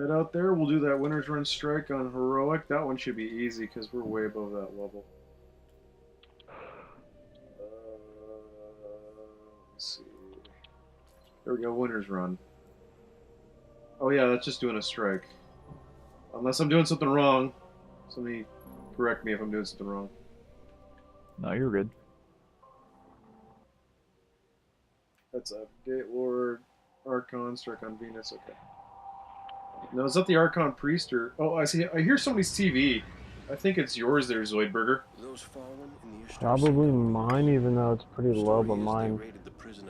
Head out there. We'll do that Winter's Run strike on Heroic. That one should be easy because we're way above that level. Let's see. There we go, Winter's Run. Oh yeah, that's just doing a strike. Unless I'm doing something wrong. Somebody correct me if I'm doing something wrong. No, you're good. That's a Gate Lord, Archon, strike on Venus. Okay. No, is that the Archon Priest or? Oh, I see. I hear somebody's TV. I think it's yours there, Zoidberger. Probably mine, even though it's pretty low, but mine.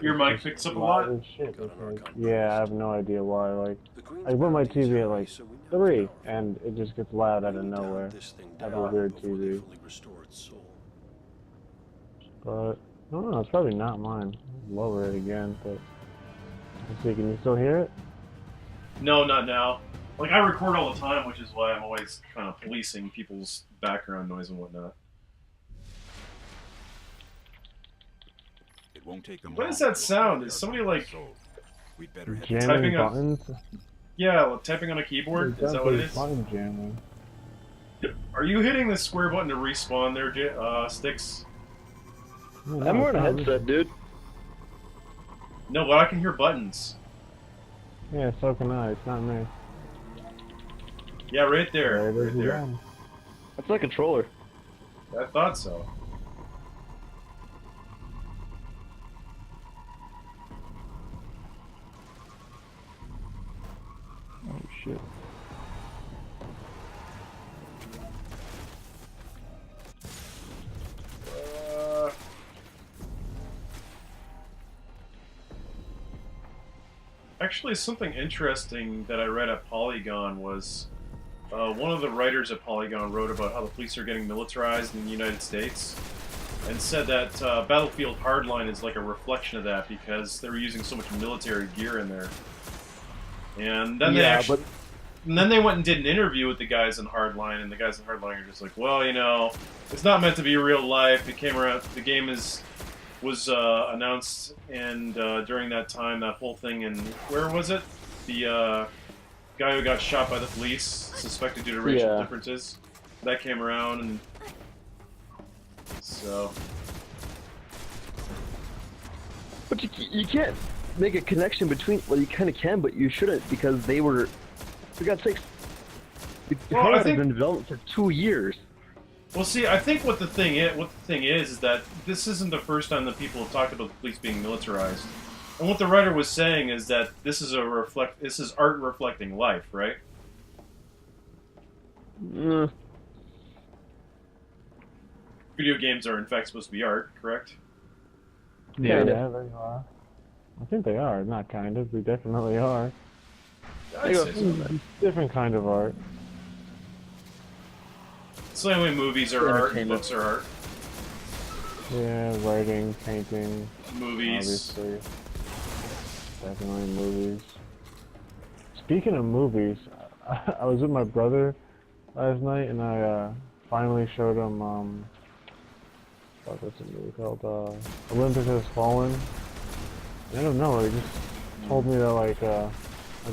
Your mic picks up a lot? Shit, yeah, I have no idea why. Like, I put my TV at like 3, and it just gets loud out of nowhere. I have a weird TV. But, I don't know, it's probably not mine. Lower it again, but... Let's see, can you still hear it? No, not now. Like, I record all the time, which is why I'm always kind of policing people's background noise and whatnot. It won't take them. What is that sound? Is somebody, like, Jamming buttons? Yeah, like, typing on a keyboard? Is that what it is? Jamming. Are you hitting the square button to respawn there, Sticks? I'm wearing a headset, dude. No, but I can hear buttons. Yeah, so can I. It's not me. Yeah, right there. Right there. That's my controller. I thought so. Oh, shit. Actually, something interesting that I read at Polygon was one of the writers at Polygon wrote about how the police are getting militarized in the United States and said that Battlefield Hardline is like a reflection of that because they were using so much military gear in there. And then then they went and did an interview with the guys in Hardline, and the guys in Hardline are just like, well, you know, it's not meant to be real life. It came around, the game was announced, and during that time, that whole thing in, where was it? The guy who got shot by the police, suspected due to racial differences. That came around, and so... But you can't make a connection between, well, you kind of can, but you shouldn't, because they were, for God's sakes, the Hardline has been developed for 2 years. Well, see, I think what the thing is that this isn't the first time that people have talked about the police being militarized. And what the writer was saying is that this is art reflecting life, right? Mm. Video games are in fact supposed to be art, correct? Yeah, they are. I think they are, not kind of, they definitely are. I'd say so. Different kind of art. It's the only way movies are art, books are art. Yeah, writing, painting. Movies. Obviously. Definitely movies. Speaking of movies, I was with my brother last night and I finally showed him, what's the movie called? Olympus Has Fallen. I don't know, he just told me that, like, the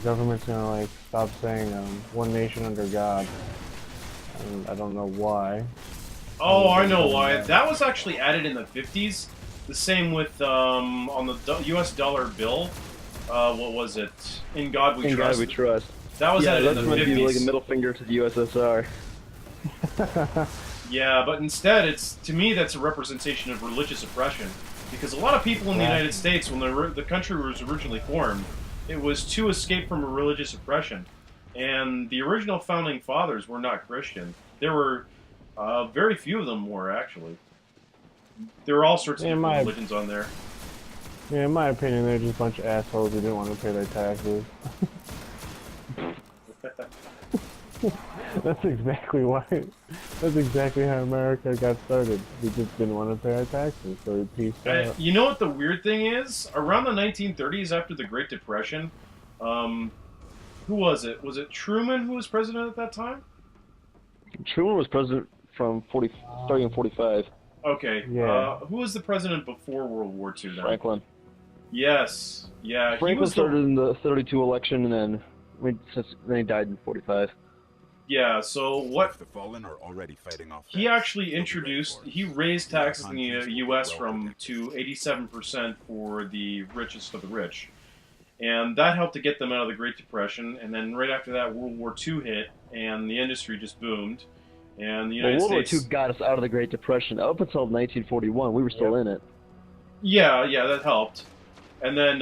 government's gonna, like, stop saying, one nation under God. And I don't know why. Oh, I know why. That was actually added in the 50s. The same with, on the US dollar bill. What was it? In God We Trust. In God We Trust. That was added in the 50s. That might be like a middle finger to the USSR. Yeah, but instead, to me, that's a representation of religious oppression. Because a lot of people in the United States, when the country was originally formed, it was to escape from a religious oppression. And the original founding fathers were not Christian. There were very few of them were, actually. There were all sorts of different religions on there. Yeah, in my opinion, they're just a bunch of assholes who didn't want to pay their taxes. That's exactly why. That's exactly how America got started. We just didn't want to pay our taxes, so we pieced out. You know what the weird thing is? Around the 1930s, after the Great Depression, who was it? Was it Truman who was president at that time? Truman was president from starting in 45. Okay. Yeah. Who was the president before World War II then? Franklin. Yes. Yeah. Franklin started in the 32 election, and then Then he died in 45. Yeah, so what The fallen are already fighting off. he actually introduced, he raised taxes in the U.S. to 87% for the richest of the rich. And that helped to get them out of the Great Depression. And then right after that, World War II hit, and the industry just boomed. And the United World War States... II got us out of the Great Depression. Up until 1941, we were still in it. Yeah, that helped. And then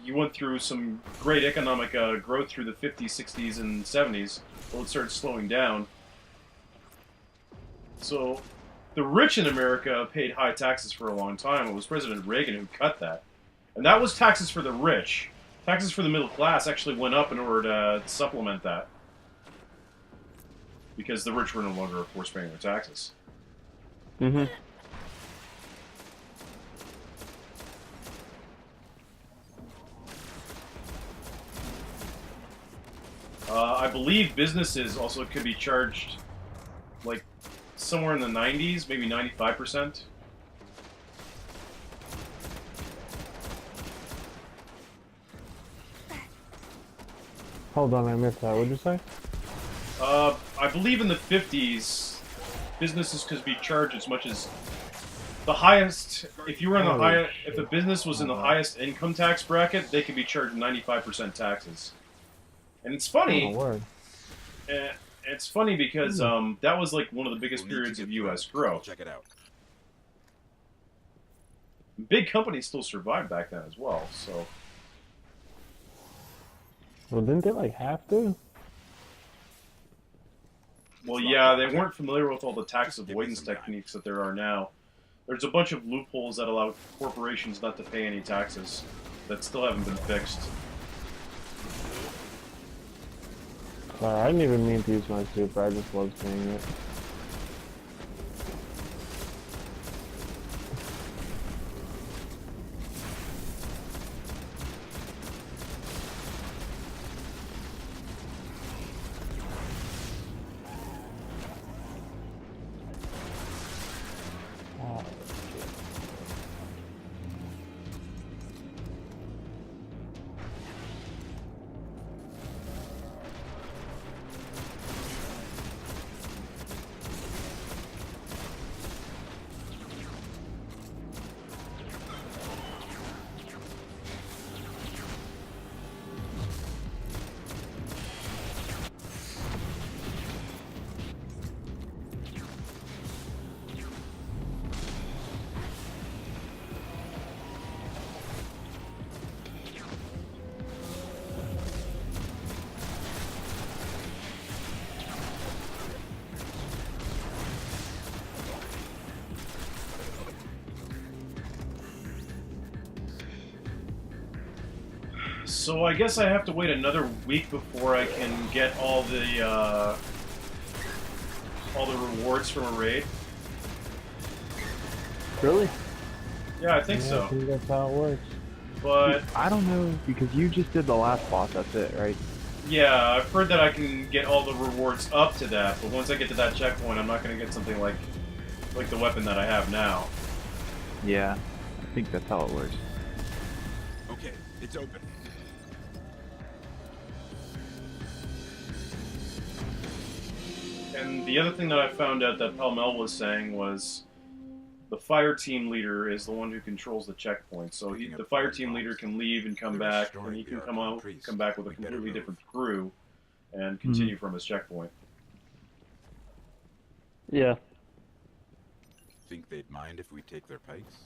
you went through some great economic growth through the 50s, 60s, and 70s. Well, it started slowing down. So the rich in America paid high taxes for a long time. It was President Reagan who cut that. And that was taxes for the rich. Taxes for the middle class actually went up in order to supplement that. Because the rich were no longer, of course, paying their taxes. Mm-hmm. I believe businesses also could be charged, like, somewhere in the 90s, maybe 95%. Hold on, I missed that. What'd you say? I believe in the 50s, businesses could be charged as much as the highest. If you were in the highest, if the business was in the highest income tax bracket, they could be charged 95% taxes. And it's funny. Oh, word. It's funny because that was like one of the biggest periods of U.S. growth. Check it out. Big companies still survived back then as well. So. Well, didn't they like have to? Well, yeah, they weren't familiar with all the tax avoidance techniques that there are now. There's a bunch of loopholes that allow corporations not to pay any taxes that still haven't been fixed. Sorry, I didn't even mean to use my super. I just love seeing it. Oh, shit. So I guess I have to wait another week before I can get all the rewards from a raid. Really? Yeah, I think Yeah, so. I think that's how it works. But I don't know, because you just did the last boss, that's it, right? yeah, I've heard that I can get all the rewards up to that. But once I get to that checkpoint, I'm not going to get something like the weapon that I have now. Yeah, I think that's how it works. Okay, it's open. And the other thing that I found out that Palmel was saying was the fire team leader is the one who controls the checkpoint. So the fire team leader can leave and come back, and he can come back with a completely different crew and continue from his checkpoint. Yeah. Think they'd mind if we take their pikes?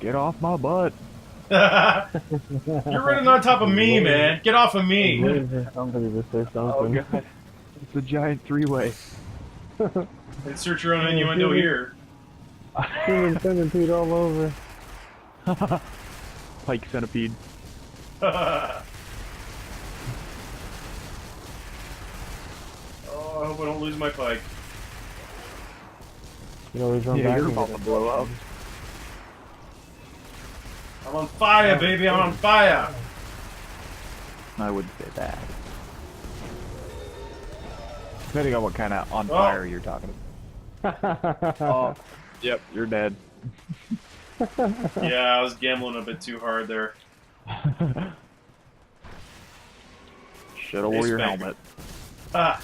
Get off my butt. You're running on top of me, man. Get off of me. Waiting for somebody to say something. God. It's a giant three-way. Insert your own innuendo here. Human centipede all over. Pike centipede. Oh, I hope I don't lose my pike. You always run Yeah, back you're and about get to it. blow up. I'm on fire, baby. I'm on fire. I wouldn't say that. Depending on what kind of on fire you're talking about. Oh, yep, you're dead. Yeah, I was gambling a bit too hard there. Should've wore your helmet. Ah,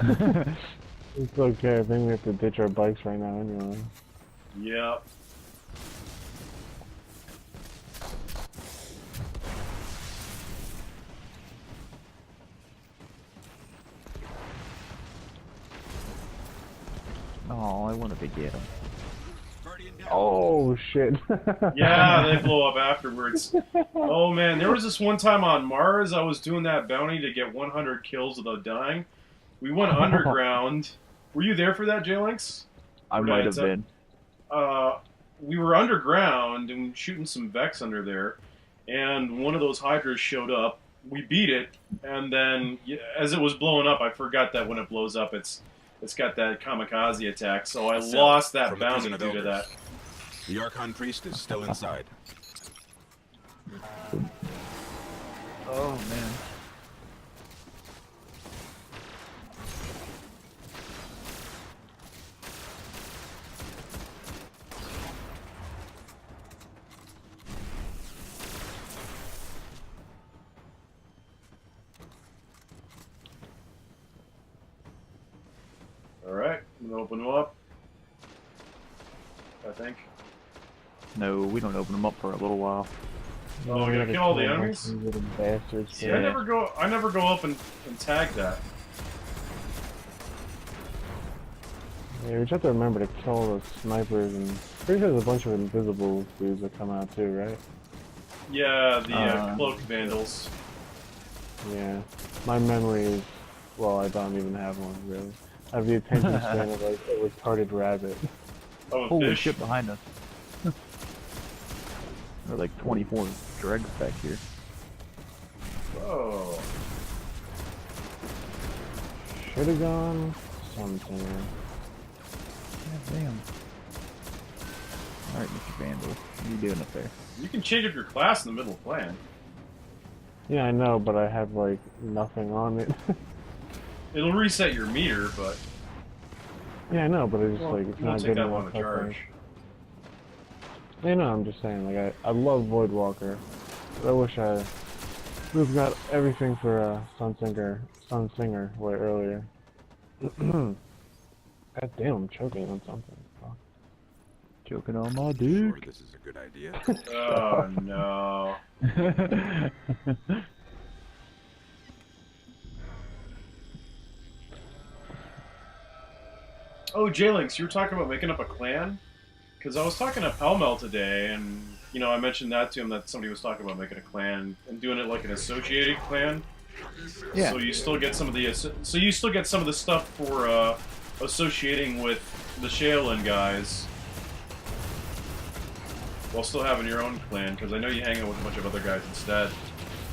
It's okay, I think we have to ditch our bikes right now anyway. yep. Oh, I wanted to get him. Oh shit. Yeah, they blow up afterwards. Oh man, there was this one time on Mars, I was doing that bounty to get 100 kills without dying. We went underground. Were you there for that, J-Links? I Or might did have been. We were underground and shooting some Vex under there, and one of those Hydras showed up. We beat it, and then as it was blowing up, I forgot that when it blows up, it's got that kamikaze attack, so I lost that From the bounty prison of due to that. elders. The Archon priest is still inside. Oh man. Alright, I'm gonna open them up. I think. No, we don't open them up for a little while. Oh, we gotta kill all the enemies? You little bastards. See, I never go up and tag that. Yeah, we just have to remember to kill the snipers, and pretty sure there's a bunch of invisible dudes that come out too, right? Yeah, the cloaked vandals. Yeah. My memory is, well, I don't even have one, really. I have the attention span of like a retarded rabbit. Oh, a Holy fish. shit behind us. There are like 24 dregs back here. Oh. Should've gone something. God damn. Alright, Mr. Vandal. What are you doing up there? You can change up your class in the middle of plan. Yeah, I know, but I have like nothing on it. It'll reset your meter, but Yeah, I know, but it's just well, like it's you won't not take good that enough. long to charge. You know, I'm just saying, like I love Voidwalker, but I wish I would have got everything for Sunsinger way earlier. God damn, I'm choking on something. Fuck. Choking on my Sure, dick. this is a good idea. Oh no. Oh, J-Links, you were talking about making up a clan? Because I was talking to Palmel today, and, you know, I mentioned that to him, that somebody was talking about making a clan and doing it like an associated clan. Yeah. So you still get some of the stuff for associating with the Shaolin guys, while still having your own clan. Because I know you hang out with a bunch of other guys instead.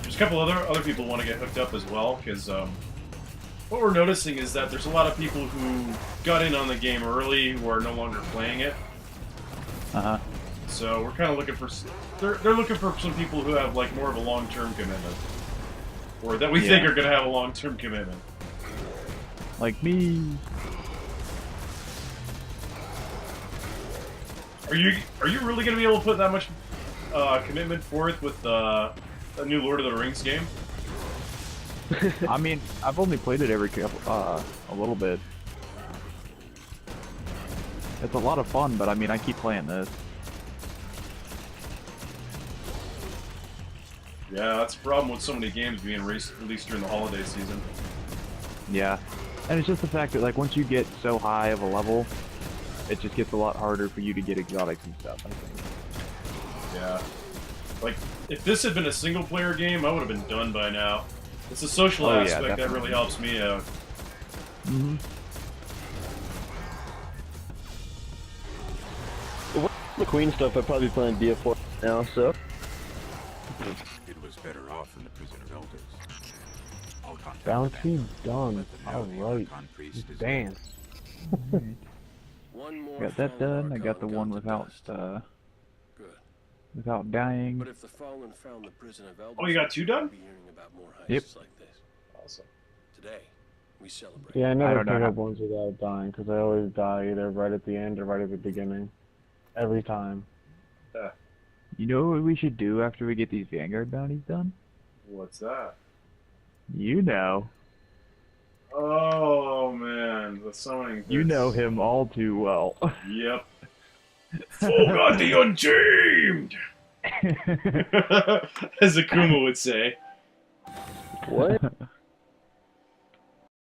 There's a couple other people who want to get hooked up as well. Because what we're noticing is that there's a lot of people who got in on the game early who are no longer playing it. Uh-huh. So we're kind of looking for they're looking for some people who have like more of a long-term commitment, or that we think are going to have a long-term commitment. Like me. Are you really going to be able to put that much commitment forth with a new Lord of the Rings game? I mean, I've only played it every couple, a little bit. It's a lot of fun, but I mean, I keep playing this. Yeah, that's the problem with so many games being released during the holiday season. Yeah. And it's just the fact that, like, once you get so high of a level, it just gets a lot harder for you to get exotics and stuff, I think. Yeah. Like, if this had been a single-player game, I would have been done by now. It's the social Oh, yeah, aspect that definitely. really helps me out. Mm-hmm. The Queen stuff, I'd probably be playing BF4 now, so. It was better off than the Prison of Elders. I'll contact Bounty the done. Let them know the Alright. Archon priest is Dance. One more Got that fallen done. I got the Archon one gone to without dust. Good. without dying. But if the fallen found the prison of elders, Oh, you got 2 done? we'll be hearing about more heists Yep. like this. Awesome. Today, we celebrate. Yeah, I never don't know pick how- up ones without dying, because I always die either right at the end or right at the beginning. Every time. You know what we should do after we get these Vanguard bounties done? What's that? You know. Oh, man. The summoning You bits. know him all too well. Yep. Forgot the Untamed! As Akuma would say. What?